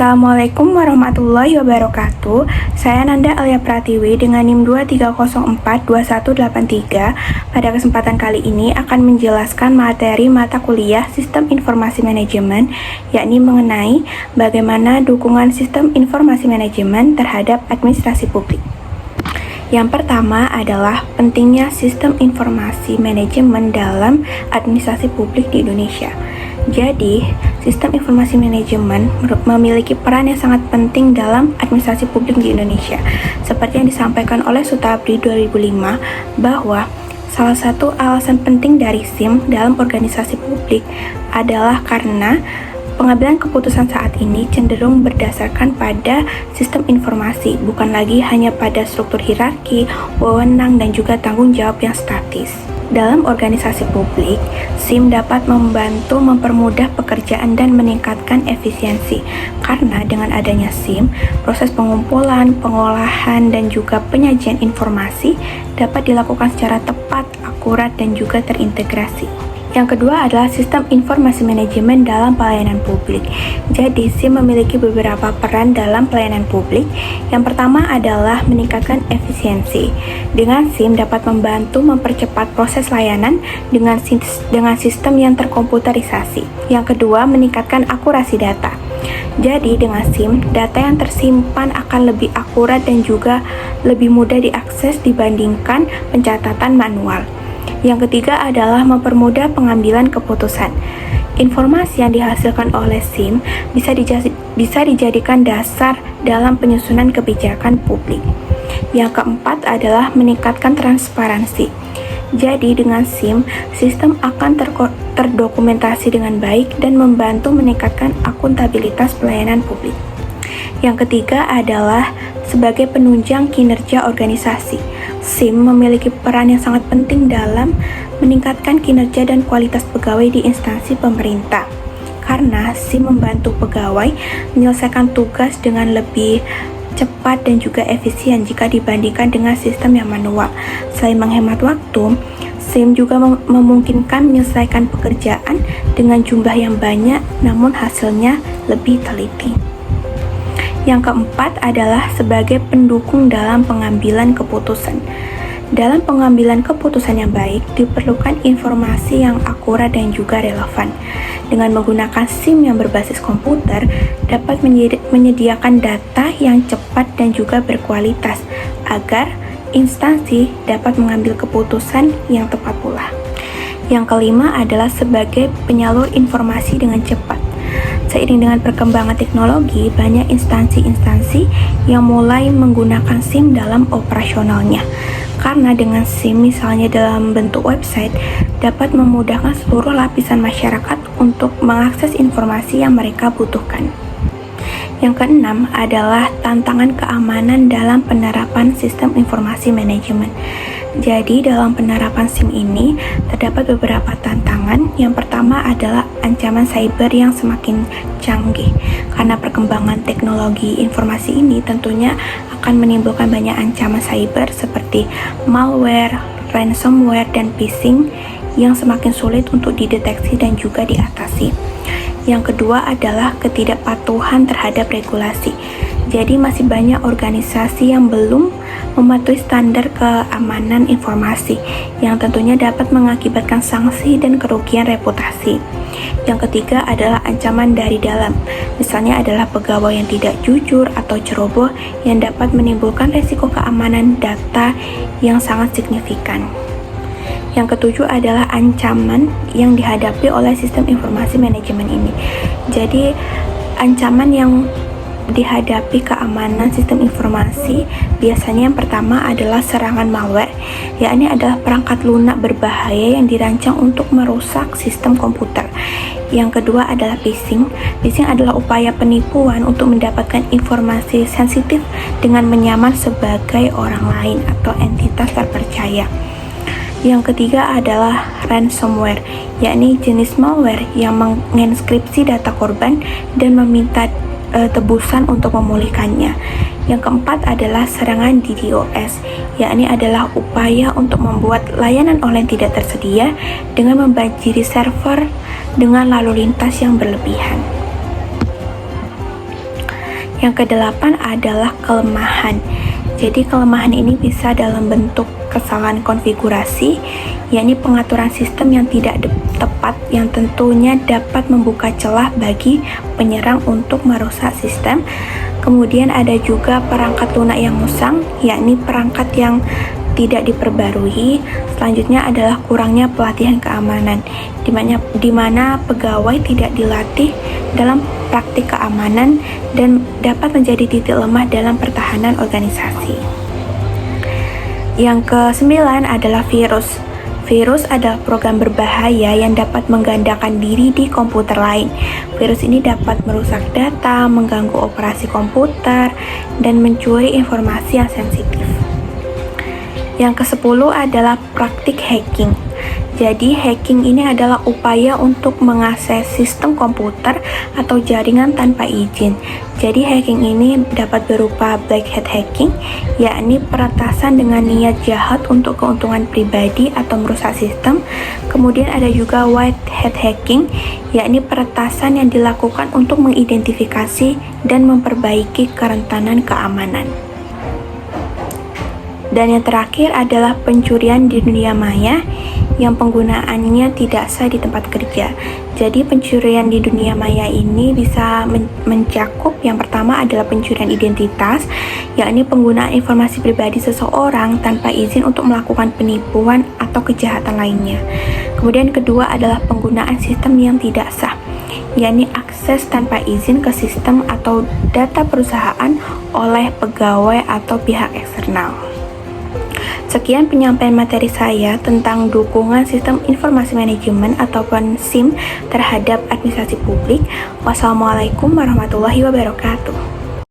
Assalamualaikum warahmatullahi wabarakatuh. Saya Nanda Alia Pratiwi dengan NIM 230421183. Pada kesempatan kali ini akan menjelaskan materi mata kuliah Sistem Informasi Manajemen, yakni mengenai bagaimana dukungan Sistem Informasi Manajemen terhadap administrasi publik. Yang pertama adalah pentingnya sistem informasi manajemen dalam administrasi publik di Indonesia. Jadi, sistem informasi manajemen memiliki peran yang sangat penting dalam administrasi publik di Indonesia. Seperti yang disampaikan oleh Sutabri 2005, bahwa salah satu alasan penting dari SIM dalam organisasi publik adalah karena pengambilan keputusan saat ini cenderung berdasarkan pada sistem informasi, bukan lagi hanya pada struktur hierarki, wewenang, dan juga tanggung jawab yang statis. Dalam organisasi publik, SIM dapat membantu mempermudah pekerjaan dan meningkatkan efisiensi. Karena dengan adanya SIM, proses pengumpulan, pengolahan, dan juga penyajian informasi dapat dilakukan secara tepat, akurat, dan juga terintegrasi. Yang kedua adalah sistem informasi manajemen dalam pelayanan publik. Jadi, SIM memiliki beberapa peran dalam pelayanan publik. Yang pertama adalah meningkatkan efisiensi. Dengan SIM dapat membantu mempercepat proses layanan dengan sistem yang terkomputerisasi. Yang kedua, meningkatkan akurasi data. Jadi, dengan SIM, data yang tersimpan akan lebih akurat dan juga lebih mudah diakses dibandingkan pencatatan manual. Yang ketiga adalah mempermudah pengambilan keputusan. Informasi yang dihasilkan oleh SIM bisa dijadikan dasar dalam penyusunan kebijakan publik. Yang keempat adalah meningkatkan transparansi. Jadi dengan SIM, sistem akan terdokumentasi dengan baik dan membantu meningkatkan akuntabilitas pelayanan publik. Yang ketiga adalah sebagai penunjang kinerja organisasi. SIM memiliki peran yang sangat penting dalam meningkatkan kinerja dan kualitas pegawai di instansi pemerintah. Karena SIM membantu pegawai menyelesaikan tugas dengan lebih cepat dan juga efisien jika dibandingkan dengan sistem yang manual. Selain menghemat waktu, SIM juga memungkinkan menyelesaikan pekerjaan dengan jumlah yang banyak, namun hasilnya lebih teliti. Yang keempat adalah sebagai pendukung dalam pengambilan keputusan. Dalam pengambilan keputusan yang baik, diperlukan informasi yang akurat dan juga relevan. Dengan menggunakan SIM yang berbasis komputer, dapat menyediakan data yang cepat dan juga berkualitas, agar instansi dapat mengambil keputusan yang tepat pula. Yang kelima adalah sebagai penyalur informasi dengan cepat. Seiring dengan perkembangan teknologi, banyak instansi-instansi yang mulai menggunakan SIM dalam operasionalnya. Karena dengan SIM, misalnya dalam bentuk website, dapat memudahkan seluruh lapisan masyarakat untuk mengakses informasi yang mereka butuhkan. Yang keenam adalah tantangan keamanan dalam penerapan sistem informasi manajemen. Jadi dalam penerapan SIM ini terdapat beberapa tantangan. Yang pertama adalah ancaman cyber yang semakin canggih. Karena perkembangan teknologi informasi ini tentunya akan menimbulkan banyak ancaman cyber seperti malware, ransomware, dan phishing yang semakin sulit untuk dideteksi dan juga diatasi. Yang kedua adalah ketidakpatuhan terhadap regulasi. Jadi masih banyak organisasi yang belum mematuhi standar keamanan informasi yang tentunya dapat mengakibatkan sanksi dan kerugian reputasi. Yang ketiga adalah ancaman dari dalam. Misalnya adalah pegawai yang tidak jujur atau ceroboh yang dapat menimbulkan risiko keamanan data yang sangat signifikan. Yang ketujuh adalah ancaman yang dihadapi oleh sistem informasi manajemen ini. Jadi ancaman yang dihadapi keamanan sistem informasi biasanya yang pertama adalah serangan malware, yakni adalah perangkat lunak berbahaya yang dirancang untuk merusak sistem komputer. Yang kedua adalah phishing. Phishing adalah upaya penipuan untuk mendapatkan informasi sensitif dengan menyamar sebagai orang lain atau entitas terpercaya. Yang ketiga adalah ransomware, yakni jenis malware yang menginskripsi data korban dan meminta tebusan untuk memulihkannya. Yang keempat adalah serangan DDoS, yakni adalah upaya untuk membuat layanan online tidak tersedia dengan membanjiri server dengan lalu lintas yang berlebihan. Yang kedelapan adalah kelemahan. Jadi kelemahan ini bisa dalam bentuk kesalahan konfigurasi, yakni pengaturan sistem yang tidak tepat yang tentunya dapat membuka celah bagi penyerang untuk merusak sistem. Kemudian ada juga perangkat lunak yang musang, yakni perangkat yang tidak diperbarui. Selanjutnya adalah kurangnya pelatihan keamanan, di mana pegawai tidak dilatih dalam praktik keamanan dan dapat menjadi titik lemah dalam pertahanan organisasi. Yang ke-9 adalah virus. Virus adalah program berbahaya yang dapat menggandakan diri di komputer lain. Virus ini dapat merusak data, mengganggu operasi komputer, dan mencuri informasi yang sensitif. Yang ke-10 adalah praktik hacking. Jadi, hacking ini adalah upaya untuk mengakses sistem komputer atau jaringan tanpa izin. Jadi, hacking ini dapat berupa black hat hacking, yakni peretasan dengan niat jahat untuk keuntungan pribadi atau merusak sistem. Kemudian ada juga white hat hacking, yakni peretasan yang dilakukan untuk mengidentifikasi dan memperbaiki kerentanan keamanan. Dan yang terakhir adalah pencurian di dunia maya yang penggunaannya tidak sah di tempat kerja. Jadi pencurian di dunia maya ini bisa mencakup yang pertama adalah pencurian identitas, yakni penggunaan informasi pribadi seseorang tanpa izin untuk melakukan penipuan atau kejahatan lainnya. Kemudian kedua adalah penggunaan sistem yang tidak sah, yakni akses tanpa izin ke sistem atau data perusahaan oleh pegawai atau pihak eksternal. Sekian penyampaian materi saya tentang dukungan sistem informasi manajemen ataupun SIM terhadap administrasi publik. Wassalamualaikum warahmatullahi wabarakatuh.